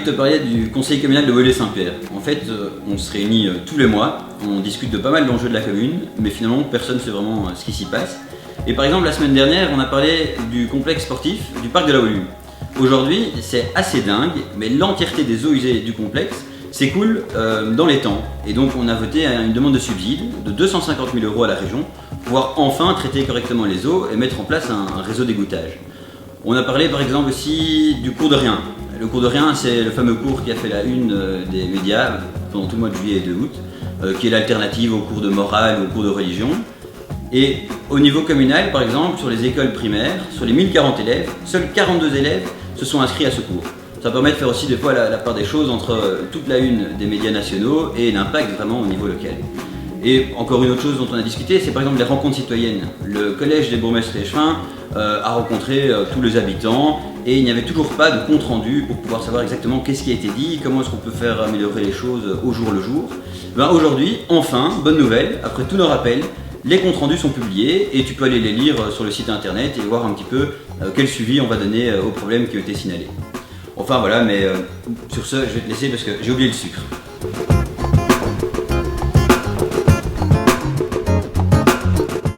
de te parler du conseil communal de Beaulieu-Saint-Pierre. En fait, on se réunit tous les mois, on discute de pas mal d'enjeux de la commune, mais finalement personne ne sait vraiment ce qui s'y passe. Et par exemple, la semaine dernière, on a parlé du complexe sportif du parc de la Volume. Aujourd'hui, c'est assez dingue, mais l'entièreté des eaux usées du complexe s'écoule dans les temps. Et donc on a voté une demande de subside de 250 000 € à la région pour pouvoir enfin traiter correctement les eaux et mettre en place un réseau d'égouttage. On a parlé par exemple aussi du cours de Rien. Le cours de Rien, c'est le fameux cours qui a fait la une des médias pendant tout le mois de juillet et de août, qui est l'alternative aux cours de morale ou aux cours de religion. Et au niveau communal, par exemple, sur les écoles primaires, sur les 1040 élèves, seuls 42 élèves se sont inscrits à ce cours. Ça permet de faire aussi des fois la part des choses entre toute la une des médias nationaux et l'impact vraiment au niveau local. Et encore une autre chose dont on a discuté, c'est par exemple les rencontres citoyennes. Le collège des bourgmestres échevins a rencontré tous les habitants et il n'y avait toujours pas de compte rendu pour pouvoir savoir exactement qu'est-ce qui a été dit, comment est-ce qu'on peut faire améliorer les choses au jour le jour. Aujourd'hui, enfin, bonne nouvelle, après tous nos rappels, les comptes rendus sont publiés et tu peux aller les lire sur le site internet et voir un petit peu quel suivi on va donner aux problèmes qui ont été signalés. Enfin voilà, mais sur ce, je vais te laisser parce que j'ai oublié le sucre.